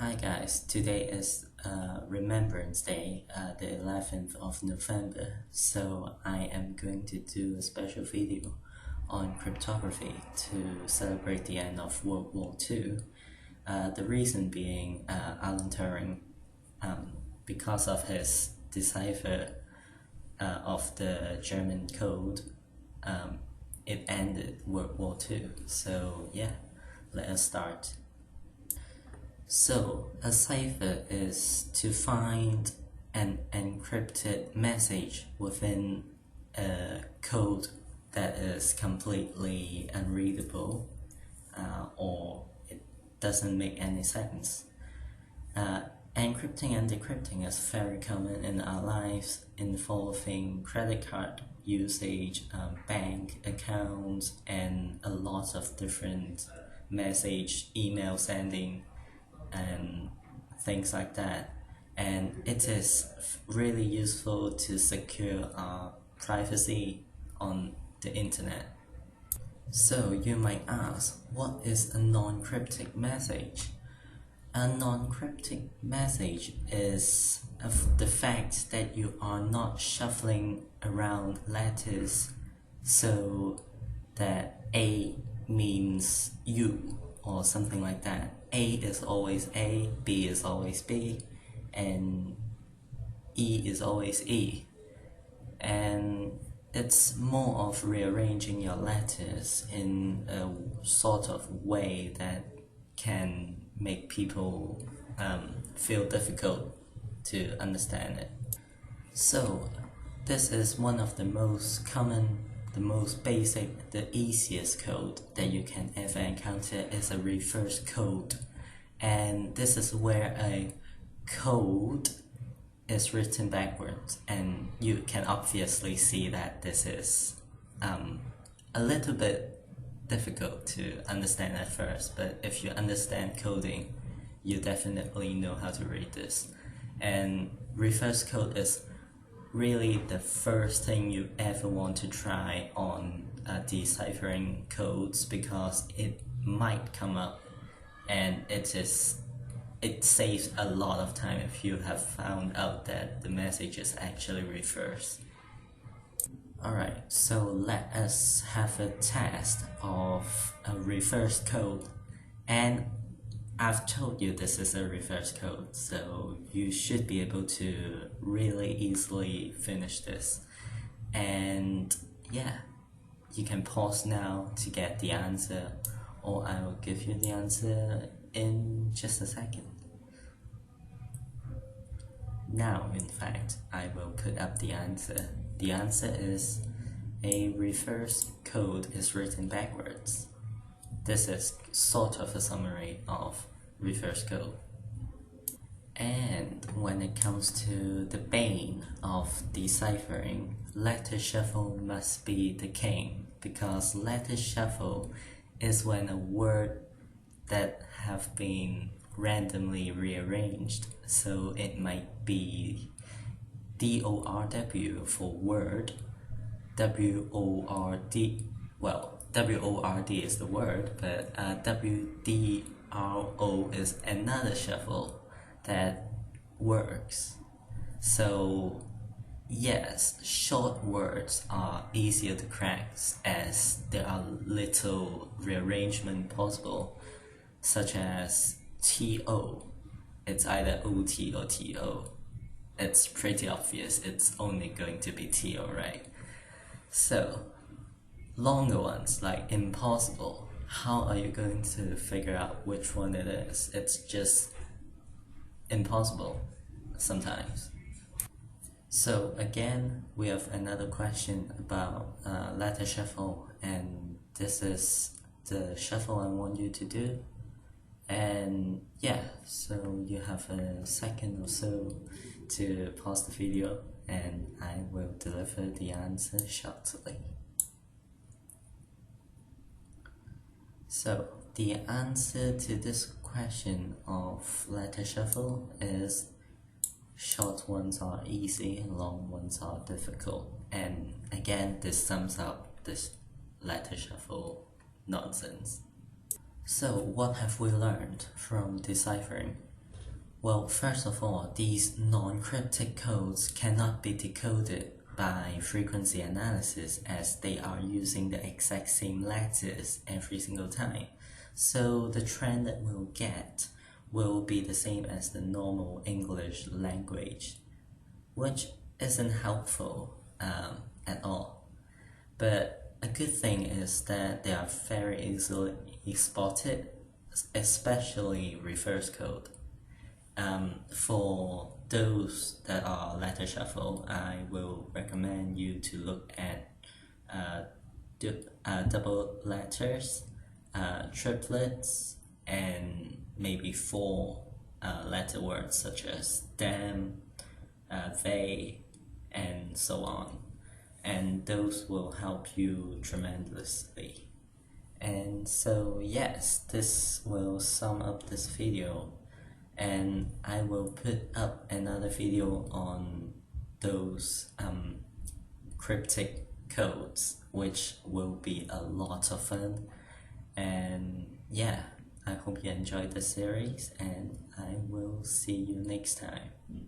Hi guys, today is Remembrance Day, the 11th of November, so I am going to do a special video on cryptography to celebrate the end of World War II. The reason being Alan Turing, because of his decipher of the German code, it ended World War II. So yeah, let us start. So, a cipher is to find an encrypted message within a code that is completely unreadable or it doesn't make any sense. Encrypting and decrypting is very common in our lives, involving credit card usage, bank accounts, and a lot of different message, email sending, and things like that. And it is really useful to secure our privacy on the internet. So you might ask, what is a non-cryptic message? A non-cryptic message is the fact that you are not shuffling around letters so that A means you or something like that. A is always A, B is always B, and E is always E. And it's more of rearranging your letters in a sort of way that can make people feel difficult to understand it. So this is one of the most common, the most basic, the easiest code that you can ever encounter is a reverse code. And this is where a code is written backwards, and you can obviously see that this is a little bit difficult to understand at first, but if you understand coding, you definitely know how to read this. And reverse code is really the first thing you ever want to try on deciphering codes, because it might come up and it saves a lot of time if you have found out that the message is actually reversed. Alright, so let us have a test of a reverse code. And I've told you this is a reverse code, so you should be able to really easily finish this. And yeah, you can pause now to get the answer, or I will give you the answer in just a second. Now, in fact, I will put up the answer. The answer is a reverse code is written backwards. This is sort of a summary of reverse code. And when it comes to the bane of deciphering, letter shuffle must be the king, because letter shuffle is when a word that have been randomly rearranged. So it might be DORW for word, WORD, well, WORD is the word, but WDRO is another shuffle that works. So yes, short words are easier to crack as there are little rearrangement possible, such as TO. It's either OT or TO. It's pretty obvious it's only going to be TO, right? So longer ones like impossible, how are you going to figure out which one it is? It's just impossible sometimes. So again, we have another question about letter shuffle, and this is the shuffle I want you to do. And yeah, so you have a second or so to pause the video, and I will deliver the answer shortly. So the answer to this question of letter shuffle is short ones are easy, long ones are difficult. And again, this sums up this letter shuffle nonsense. So what have we learned from deciphering? Well, first of all, these non-cryptic codes cannot be decoded by frequency analysis as they are using the exact same letters every single time. So the trend that we'll get will be the same as the normal English language, which isn't helpful at all. But a good thing is that they are very easily exported, especially reverse code. For those that are letter shuffle, I will recommend you to look at double letters, triplets, and maybe four letter words such as them, they, and so on. And those will help you tremendously. And so yes, this will sum up this video, and I will put up another video on those cryptic codes, which will be a lot of fun. And yeah, I hope you enjoyed the series, and I will see you next time.